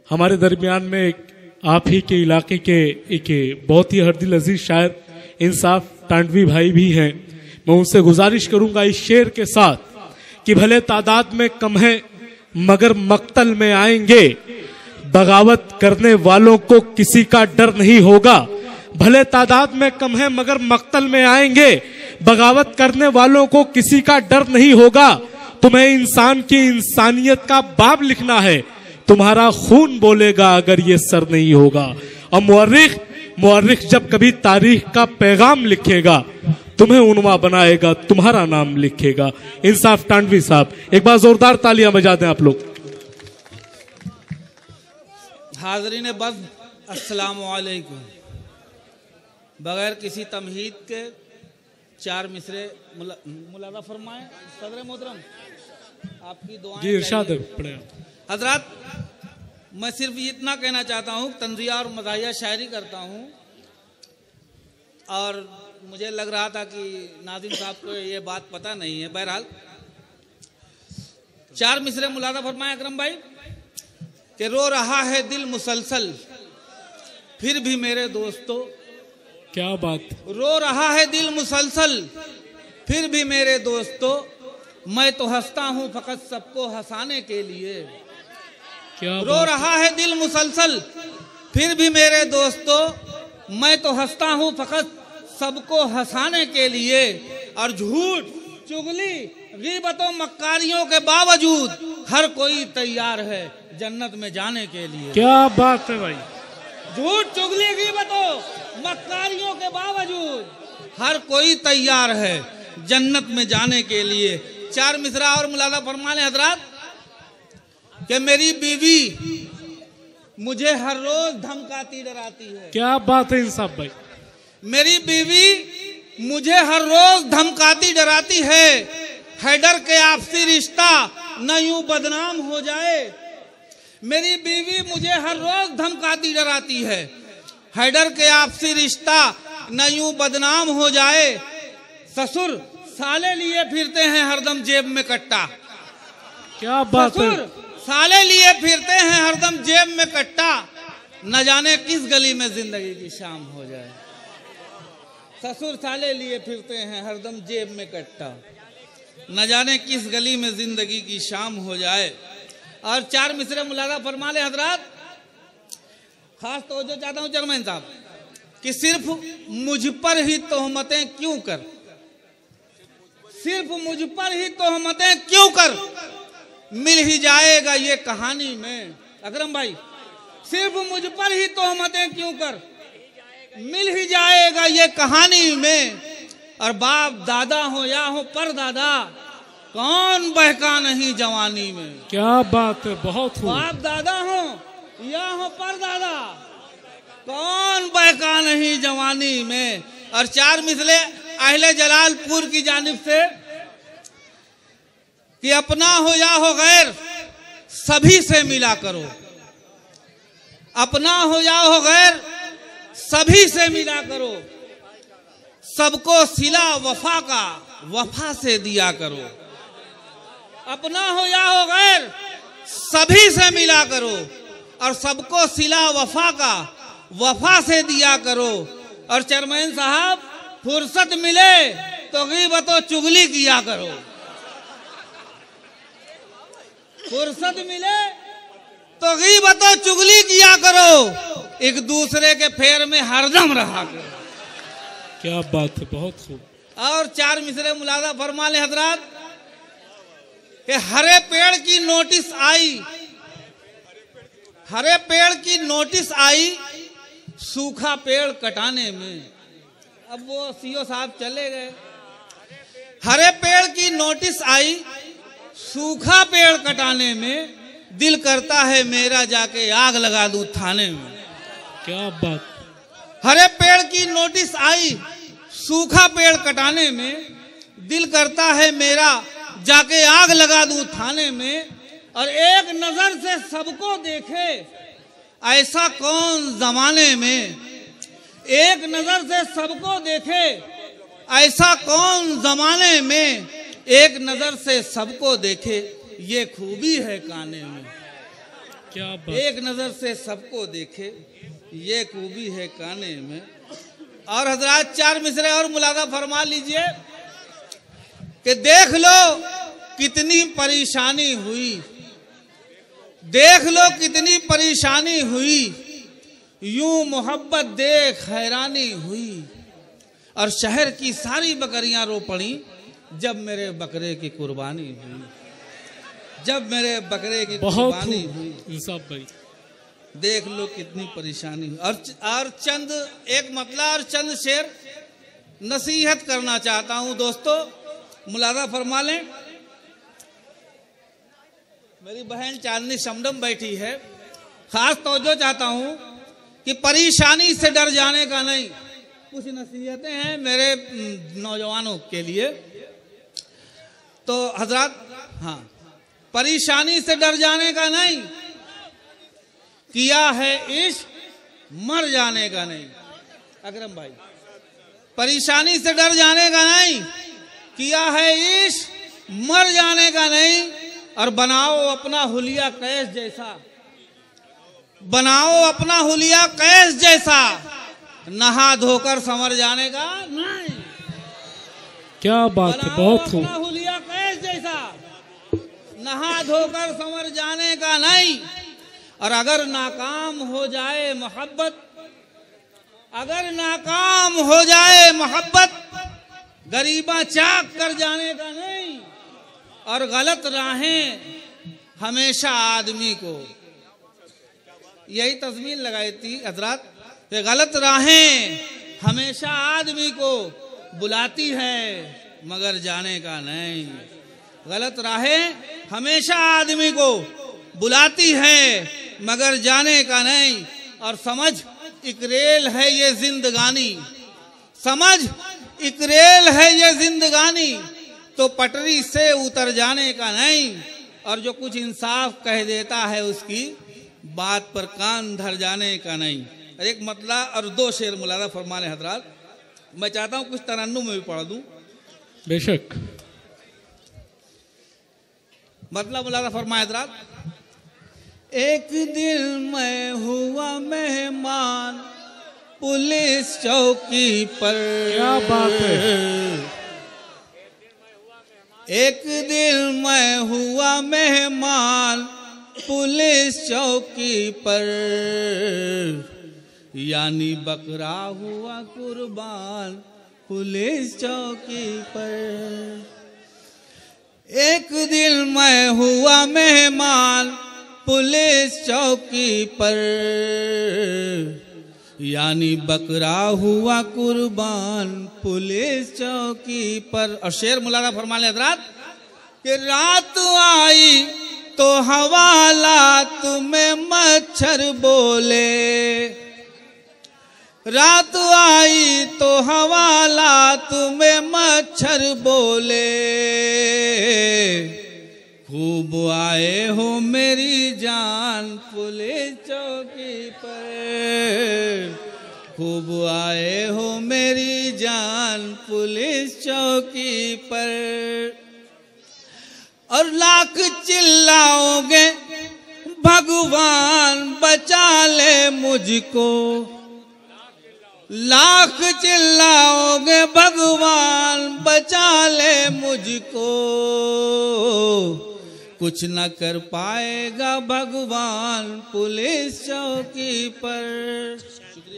हमारे दरमियान में आप ही के इलाके के एक बहुत ही हरदिल अजीज शायर इंसाफ टांडवी भाई भी हैं। मैं उनसे गुजारिश करूंगा इस शेर के साथ कि भले तादाद में कम है मगर मक्तल में आएंगे, बगावत करने वालों को किसी का डर नहीं होगा। भले तादाद में कम है मगर मक्तल में आएंगे, बगावत करने वालों को किसी का डर नहीं होगा। तुम्हें इंसान की इंसानियत का बाब लिखना है, तुम्हारा खून बोलेगा अगर ये सर नहीं होगा। और मुअर्रिख जब कभी तारीख का पैगाम लिखेगा, तुम्हें उन्वा बनाएगा, तुम्हारा नाम लिखेगा। इंसाफ टांडवी साहब, एक बार जोरदार तालियां बजा दें आप लोग। हाज़रीन बस अस्सलाम वालेकुम। बगैर किसी तमहीद के चार मिसरे मुलादा फरमाएं। सदर मोहतरम आपकी दुआएं जी इरशाद पढ़े। हजरत, मैं सिर्फ इतना कहना चाहता हूँ, तंज़िया और मज़ाहिया शायरी करता हूँ और मुझे लग रहा था कि नाज़िम साहब को ये बात पता नहीं है। बहरहाल चार मिसरे मुलादा फरमाएं अकरम भाई कि रो रहा है दिल मुसलसल फिर भी मेरे दोस्तों। क्या बात। रो रहा है दिल मुसलसल फिर भी मेरे दोस्तों, मैं तो हंसता हूँ फकत सबको हंसाने के लिए। क्या रो रहा है दिल मुसलसल फिर भी मेरे दोस्तों, मैं तो हंसता हूँ फकत सबको हंसाने के लिए। और झूठ चुगली गीबतों मक्कारियों के बावजूद हर कोई तैयार है जन्नत में जाने के लिए। क्या बात है भाई। झूठ चुगली गीबतों मक्कारियों के बावजूद हर कोई तैयार है जन्नत में जाने के लिए। चार मिसरा और मुलादा फरमा लें हजरात कि मेरी बीवी मुझे हर रोज धमकाती डराती है। क्या बात है इंसाफ भाई। मेरी बीवी मुझे हर रोज धमकाती डराती है डर के आपसी रिश्ता न यूं बदनाम हो जाए। मेरी बीवी मुझे हर रोज धमकाती डराती है डर के आपसी रिश्ता न यूं बदनाम हो जाए। ससुर साले लिए फिरते हैं हरदम जेब में कट्टा। क्या बात है। ससुर साले लिए फिरते हैं हरदम जेब में कट्टा, न जाने किस गली में जिंदगी की शाम हो जाए। ससुर साले लिए फिरते हैं हरदम जेब में कट्टा, न जाने किस गली में जिंदगी की शाम हो जाए। और चार मिसरे मुलादा फरमा ले हजरात, खास तवज्जो चाहता हूँ चेयरमैन साहब कि सिर्फ मुझ पर ही तोहमतें क्यों कर, सिर्फ मुझ पर ही तोहमतें क्यों कर, मिल ही जाएगा ये कहानी में। अकरम भाई, सिर्फ मुझ पर ही तोहमतें क्यों कर, मिल ही जाएगा ये कहानी में। और बाप दादा हो या हो परदादा, कौन बहका नहीं जवानी में। क्या बात है, बहुत खूब। बाप दादा हो या हो परदादा, कौन बहका नहीं जवानी में। और चार मिसले अहले जलालपुर की जानिब से कि अपना हो या हो गैर सभी से मिला करो, अपना हो या हो गैर सभी से मिला करो, सबको सिला वफा का वफा से दिया करो। अपना हो या हो गैर सभी से मिला करो और सबको सिला वफा का वफा से दिया करो। और चेयरमैन साहब, फुर्सत मिले तो गीबत चुगली किया करो, फुर्सत मिले तो गीबत चुगली किया करो, एक दूसरे के फेर में हरदम रहा करो। क्या बात है, बहुत खूब। और चार मिसरे मुलादा फरमा ले हजरात कि हरे पेड़ की नोटिस आई, हरे पेड़ की नोटिस आई सूखा पेड़ कटाने में। अब वो सीओ साहब चले गए। हरे पेड़ की नोटिस आई सूखा पेड़ कटाने में, दिल करता है मेरा जाके आग लगा दूं थाने में। क्या बात। हरे पेड़ की नोटिस आई सूखा पेड़ कटाने में, दिल करता है मेरा जाके आग लगा दूं थाने में। और एक नजर से सबको देखे ऐसा कौन जमाने में, एक नजर से सबको देखे ऐसा कौन जमाने में, एक नजर से सबको देखे ये खूबी है काने में। क्या बात। एक नजर से सबको देखे, ये खूबी है काने में। और हजरात चार मिसरे और मुलादा फरमा लीजिए कि देख लो कितनी परेशानी हुई, देख लो कितनी परेशानी हुई, यूं मोहब्बत देख हैरानी हुई। और शहर की सारी बकरियां रो पड़ी जब मेरे बकरे की कुर्बानी हुई, जब मेरे बकरे की कुर्बानी हुई। इंसाफ भाई, देख लो कितनी परेशानी हुई। और चंद एक मतला और चंद शेर नसीहत करना चाहता हूं दोस्तों, मुलादा फरमा लें। मेरी बहन चांदनी शमडम बैठी है, खास तवज्जो चाहता हूं कि परेशानी से डर जाने का नहीं। कुछ नसीहतें हैं मेरे नौजवानों के लिए। तो हजरात, हाँ, परेशानी से डर जाने का नहीं, किया है इश्क मर जाने का नहीं। अकरम भाई, परेशानी से डर जाने का नहीं, किया है इश्क मर जाने का नहीं। और बनाओ अपना हुलिया कैस जैसा, बनाओ अपना हुलिया कैस जैसा, नहा धोकर संवर जाने का नहीं। क्या बात है, बहुत खूब। अपना हुलिया कैस जैसा, नहा धोकर संवर जाने का नहीं। और अगर नाकाम हो जाए मोहब्बत, अगर नाकाम हो जाए मोहब्बत, गरीबा चाक कर जाने का नहीं। और गलत राहें हमेशा आदमी को, यही तस्मीन लगाई थी हजरात, कि गलत राहें हमेशा आदमी को बुलाती है मगर जाने का नहीं। गलत राहें हमेशा आदमी को बुलाती है मगर जाने का नहीं। और समझ एक रेल है ये जिंदगानी, समझ एक रेल है ये जिंदगानी, तो पटरी से उतर जाने का नहीं। और जो कुछ इंसाफ कह देता है उसकी बात पर कान धर जाने का नहीं। एक मतला और दो शेर मुलादा फरमाने हजरात। मैं चाहता हूं कुछ तरन्नुम में भी पढ़ दूं। बेशक। मतलब मुलादा फरमाए हजरात। एक दिन मैं हुआ मेहमान पुलिस चौकी पर। क्या बात है। एक दिन मैं हुआ मेहमान पुलिस चौकी पर, यानी बकरा हुआ कुर्बान पुलिस चौकी पर। एक दिन मैं हुआ मेहमान पुलिस चौकी पर, यानी बकरा हुआ कुर्बान पुलिस चौकी पर। और शेर मुलादा फरमा ले हजरात कि रात आई तो हवालात में मच्छर बोले, रात आई तो हवालात में मच्छर बोले, खूब आए हो मेरी जान पुलिस चौकी पर, खूब आए हो मेरी जान पुलिस चौकी पर। और लाख चिल्लाओगे भगवान बचा ले मुझको, लाख चिल्लाओगे भगवान बचा ले मुझको, कुछ न कर पाएगा भगवान पुलिस चौकी पर।